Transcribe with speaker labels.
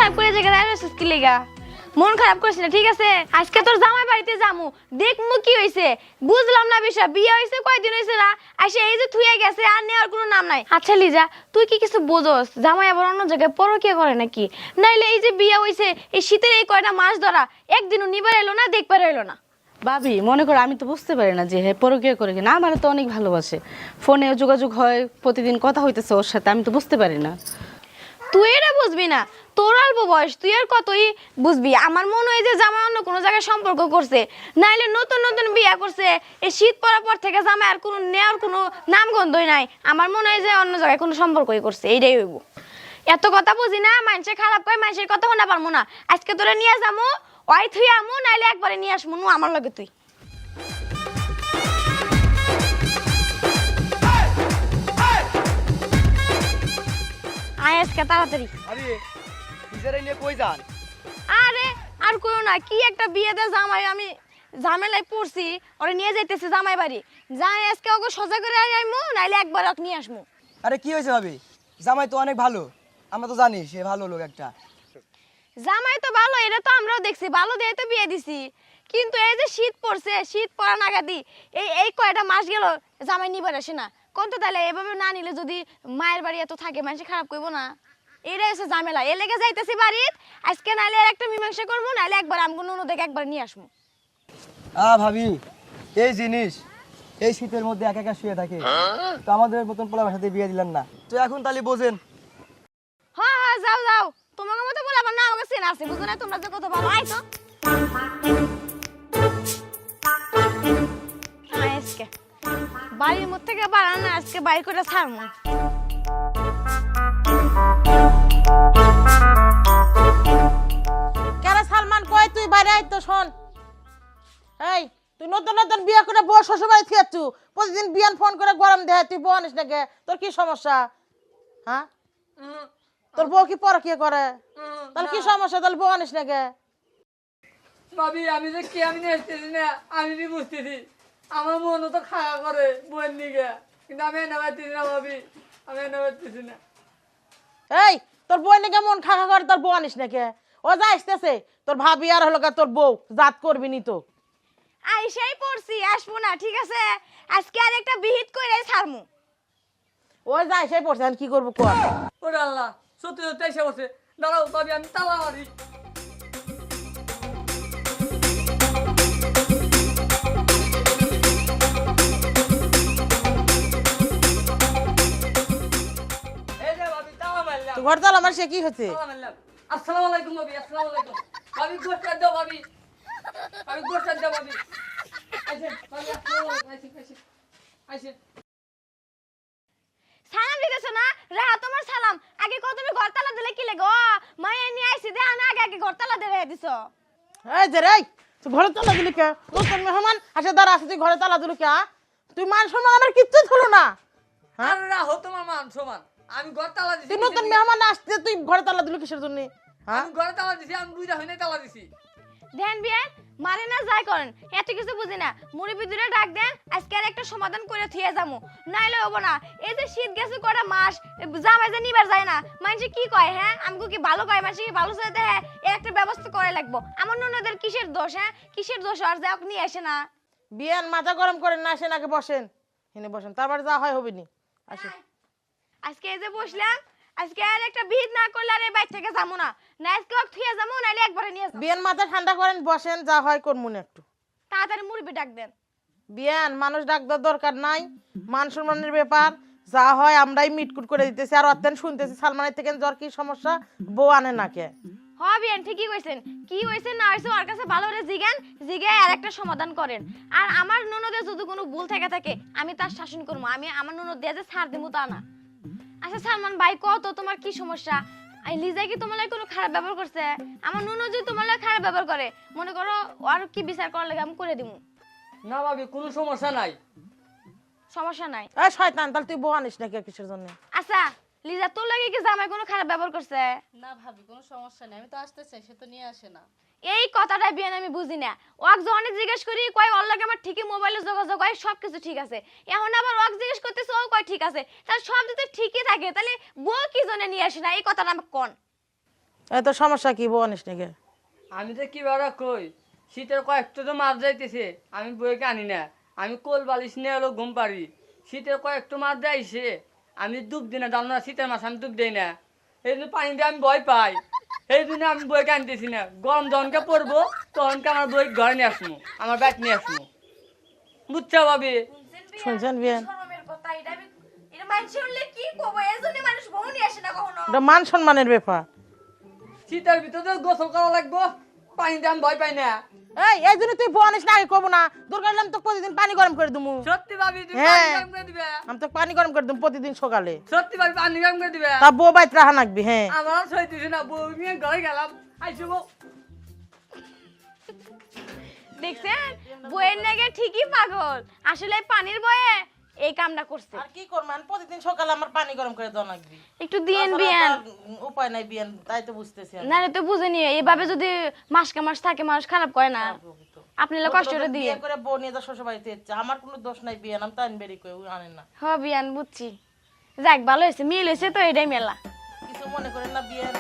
Speaker 1: খারাপ করে জায়গায় আসছিস কি লেগা? মন খারাপ করিস না, ঠিক আছে? আজকে তোর জামাই বাড়িতে যামু, দেখমু কি হইছে। বুঝলাম না বিষয়, বিয়ে হইছে কয়দিন হইছে না, আসে এই যে থুইয়া গেছে, আর নেওয়ার কোনো নাম নাই। আচ্ছা লিজা, তুই কি কিছু বোঝস? জামাই আবার অন্য জায়গায় পরকিয়া করে নাকি? নাইলে এই যে বিয়ে হইছে, এই শীতের এই কয়টা মাস ধরা একদিনও নিবার এলো না, দেখবার এলো না।
Speaker 2: ভাবি মনে করো আমি তো বুঝতে পারি না যে হ্যাঁ পরকীয়া করে কিনা, আমার তো অনেক ভালোবাসে, ফোনে যোগাযোগ হয়, প্রতিদিন কথা হইতেছে ওর সাথে, আমি তো বুঝতে পারি না।
Speaker 1: তুই এটা বুঝবি না, তোর অল্প বয়স, তুই আর কতই বুঝবি। আমার মনে হয় যে জামাই অন্য কোনো জায়গায় সম্পর্ক করছে, নাইলে নতুন নতুন বিয়ে করছে, এই শীত পড়ার পর থেকে জামাই আর কোনো নেওয়ার কোনো নামগন্ধই নাই। আমার মনে হয় যে অন্য জায়গায় কোনো সম্পর্কই করছে, এইটাই হইব। এত কথা বুঝি না, মানুষের খারাপ করে মানুষের কথা শোনা পারবো না। আজকে তোরা নিয়ে যাবো, ওই থুই আমু, নাইলে একবারে নিয়ে আসবো নু আমার লগে তুই। আয় আজকে তাড়াতাড়ি।
Speaker 3: আরে নিজেরাই নিয়ে কই যান?
Speaker 1: আরে আর কইও না, কি একটা বিয়েতে জামাই আমি ঝামেলায় পড়ছি, ওরে নিয়ে যাইতেছে জামাই বাড়ি। যাই আজকে ওকে সোজা করে আইমু, নাইলে একবার ওকে নিয়ে আসবো।
Speaker 3: আরে কি হয়েছে ভাবি? জামাই তো অনেক ভালো, আমরা তো জানি সে ভালো লোক একটা।
Speaker 1: জামাই তো ভালো, এটা তো আমরাও দেখছি, ভালো দিয়ে তো বিয়ে দিছি। কিন্তু এই যে শীত পড়ছে, শীত পড়া নাগাদি এই এই কয়টা মাস গেল জামাই নিবার আসে না। কোন তো তাহলে এভাবে না নিলে যদি মায়ের বাড়ি এত থাকে, মানুষ খারাপ করবো না? এটাই হচ্ছে ঝামেলা, এ লেগে যাইতেছি বাড়িত। আজকে নাইলে আর একটা মীমাংসা করবো, নাইলে একবার আমগো ননদ দেখে একবার নিয়ে আসবো।
Speaker 3: ভাবি এই জিনিস এই শীতের মধ্যে একা একা শুয়ে থাকে, তো আমাদের মতন পোলা সাথে বিয়ে দিলেন না, তো এখন তাহলে বোঝেন।
Speaker 1: হ্যাঁ হ্যাঁ, যাও যাও, তোমাকে মতো বলে আমার না, আমাকে চেনা আছে, বুঝো না? তোমরা যে কত ভালো আইতো। আজকে বাড়ির মধ্যে থেকে বাড়ানো, আজকে বাইর করে ছাড়বো।
Speaker 4: কেন সালমান কই তুই বাইরে আই তো শোন। এই তুই নতুন নতুন বিয়ে করে বউ শ্বশুর বাড়ি থেকেছু, প্রতিদিন বিয়ান ফোন করে গরম দেয়, তুই বউ আনিস নাকি? তোর কি সমস্যা? হ্যাঁ তোর বউ কি পরকিয়া করে? তাহলে কি সমস্যা? তাহলে বউ আনিস নাকি?
Speaker 5: ভাবি আমি যে কি আমি আসতেছি না, আমি বি বুঝতেছি আমার মনও তো খাওয়া করে বইয়ের নিগে, কিন্তু আমি এনে পারতেছি না ভাবি, আমি এনে পারতেছি না।
Speaker 4: এই তোর বউ নাকি মন খাখা করে, তোর বউ আনিস নাকি? ও যা আসতেছে তোর ভাবি আর হলো তোর বউ, জাত করবি নি তো।
Speaker 1: আইসাই পড়ছি, আসবো না, ঠিক আছে? আজকে আর একটা বিহিত করে ছাড়মু।
Speaker 4: ও যা এসে পড়ছে, এখন কি করবো কর?
Speaker 5: ওরে আল্লাহ, সত্যি সত্যি এসে বসে। দাঁড়াও ভাবি আমি তালা মারি। এই যে ভাবি তালা মারলাম,
Speaker 4: তুই ঘর তালা আমার সে কি হচ্ছে?
Speaker 5: তালা মারলাম। আসসালামু আলাইকুম ভাবি, আসসালামু আলাইকুম। ভাবি গোষ্ঠ দাও ভাবি, ভাবি গোষ্ঠ দাও ভাবি। আইসেন ভাবি, আসসালামু আলাইকুম, আইসেন আইসেন।
Speaker 1: সালাম দিতেছ না? রাহা তোমার সালাম। আগে কত তুমি ঘর তালা দিলে কি লাগে? ও মায়ে নিয়ে আইছি দে, না আগে আগে ঘর তালা দিয়ে দিছো।
Speaker 4: এই যে রে, তুই ঘরে তালা দিলি কে? নতুন মেহমান আসে দাঁড়া আছে, তুই ঘরে তালা দিলি কে? তুই মান সম্মান আমার কিচ্ছু হলো না।
Speaker 5: আরে রাহো তোমার মান সমান, আমি ঘর তালা দিছি।
Speaker 4: তুই নতুন মেহমান আসছে, তুই ঘরে তালা দিলি কিসের জন্য? হ্যাঁ
Speaker 5: আমি ঘরে তালা দিছি, আমি বুইরা হইনে তালা দিছি।
Speaker 1: দেন বিয়ান মারে না যাই করেন, এত কিছু বুঝি না। মুরব্বি দূরে ডাক দেন, আজকে আর একটা সমাধান করে থিয়ে যামু, নাইলে হবো না। এই যে শীত গেছে কটা মাস, জামাই যে নিবার যায় না, মানুষে কি কয়? হ্যাঁ আমাকে কি ভালো কয়? মানুষে কি ভালো চাইতে? হ্যাঁ এর একটা ব্যবস্থা করে লাগবো। আমার ননদের কিসের দোষ? হ্যাঁ কিসের দোষ? আর যাও নিয়ে আসে না।
Speaker 4: বিয়ান মাথা গরম করেন না, আসেন আগে বসেন, এনে বসেন, তারপরে যা হয় হবে নি। আসেন।
Speaker 1: আজকে এই যে বসলাম, আজকে আর একটা ভিড় না করলে আর এই বাইর থেকে যাবো না। না আজকে ওকে থিয়ে যাবো, নাইলে একবারে নিয়ে যাবো।
Speaker 4: বিয়ান মাথা ঠান্ডা করেন, বসেন, যা হয় করমুন একটু।
Speaker 1: তাড়াতাড়ি মুরব্বি ডাক দেন।
Speaker 4: বিয়ান মানুষ ডাক দেওয়ার দরকার নাই, মান সম্মানের ব্যাপার, যা হয় আমরাই মিটকুট করে দিতেছি। আর অত্যন্ত শুনতেছি সালমানের থেকে জ্বর, কি সমস্যা? বউ আনে না কে?
Speaker 1: হবিয়ান ঠিকই কইছেন, কি হইছে না হইছে ওর কাছে ভালো করে জিগান, জিগায় আর একটা সমাধান করেন। আর আমার ননদের যদি কোনো ভুল থাকে আমি তার শাসন করবো, আমি আমার ননদ দিয়ে যে ছাড় দেবো তা না। আচ্ছা সালমান ভাই, কত তোমার কি সমস্যা? লিজা কি তোমার লাগে কোনো খারাপ ব্যবহার করছে? আমার ননদ যদি তোমার লাগে খারাপ ব্যবহার করে, মনে করো আর কি বিচার করার লাগে আমি করে দিব।
Speaker 5: না ভাবি কোনো সমস্যা নাই।
Speaker 1: সমস্যা নাই।
Speaker 4: এই শয়তান, তাহলে তুই বউ আনিস নাকি কিসের জন্য?
Speaker 1: আচ্ছা লিজা, তোর লাগে কি জামাই কোনো খারাপ ব্যবহার করছে?
Speaker 2: না ভাবি কোনো সমস্যা নেই, আমি তো আসতে চাই, সে তো নিয়ে আসে না।
Speaker 1: এই কথাটা বিয়ান আমি বুঝি না। ওয়াক যখন জিজ্ঞেস করি কয় ওর লাগে আমার ঠিকই মোবাইলে যোগাযোগ হয়, সবকিছু ঠিক আছে। এখন আবার ওয়াক জিজ্ঞেস করতেছে, ও কয় ঠিক আছে। তাহলে সব যদি ঠিকই থাকে, তাহলে বউ কি জন্য নিয়ে আসে না? এই কথাটা আমাকে কোন।
Speaker 4: এত সমস্যা কি বউ আনিস নাকি?
Speaker 5: আমি তো কিভাবে কই শীতের কয়েকটা তো মাছ যাইতেছে আমি বইকে আনি না আমি কোল বালিশ নিয়ে হলো ঘুম পারি শীতের কয়েকটা মাছ যাইছে আমি ডুব দিই না জানো না শীতের মাছ আমি ডুব দিই না এই জন্য পানি দিয়ে আমি ভয় পাই এই জন্য আমি বইকে আনতেছি না গরম যখনকে পড়বো তখনকে আমার বই ঘরে নিয়ে আসবো আমার ব্যাগ নিয়ে আসবো বুঝছো ভাবি
Speaker 4: শুনছেন বিয়ান?
Speaker 1: শরমের কথা এটা মানুষ শুনলে কি করবো এজন্য মানুষ বউ নিয়ে আসে না কখনো।
Speaker 4: এটা মান সম্মানের ব্যাপার।
Speaker 5: শীতের ভিতরে গোসল করা লাগবো পানি দিয়ে আমি ভয় পাই না
Speaker 4: এই জন্য তুই বউ আনিস না, আমি কব না। দরকার হলে আমি তো প্রতিদিন পানি গরম করে দেবো।
Speaker 5: সত্যি ভাবি তুমি
Speaker 4: হ্যাঁ।
Speaker 5: পানি গরম করে দিবে
Speaker 4: আমি তো পানি গরম করে দেবো প্রতিদিন সকালে।
Speaker 5: সত্যি ভাবি পানি গরম করে দিবে
Speaker 4: তা বউ বাইত রাখা লাগবি। হ্যাঁ
Speaker 5: আমার সইতেছে না বউ নিয়ে ঘরে গেলাম আইসো বউ
Speaker 1: দেখছেন বইয়ের নাকি ঠিকই পাগল আসলে পানির বয়ে এই কামটা করছে।
Speaker 4: আর কি করবেন, প্রতিদিন সকালে আমার পানি গরম করে দেওয়া লাগবে।
Speaker 1: একটু দিয়েন
Speaker 4: তাছাড়া
Speaker 1: বিয়ান
Speaker 4: তো আর উপায় নাই বিয়ান, তাই তো বুঝতেছি আমি।
Speaker 1: নাহলে তো বুঝেনি এভাবে যদি মাসকে মাস থাকে মানুষ খারাপ করে না আপনি হলো কষ্টটা দিয়ে
Speaker 4: বিয়ে করে বউ নিয়ে তো শ্বশুর বাড়িতে যাচ্ছে, আমার কোনো দোষ নাই বিয়ান, আমি তাই বেরি করে আনেন না।
Speaker 1: হ বিয়ান বুঝছি যাক ভালো হয়েছে মিল হয়েছে তো এটাই মেলা।
Speaker 4: কিছু মনে করেন না বিয়ান।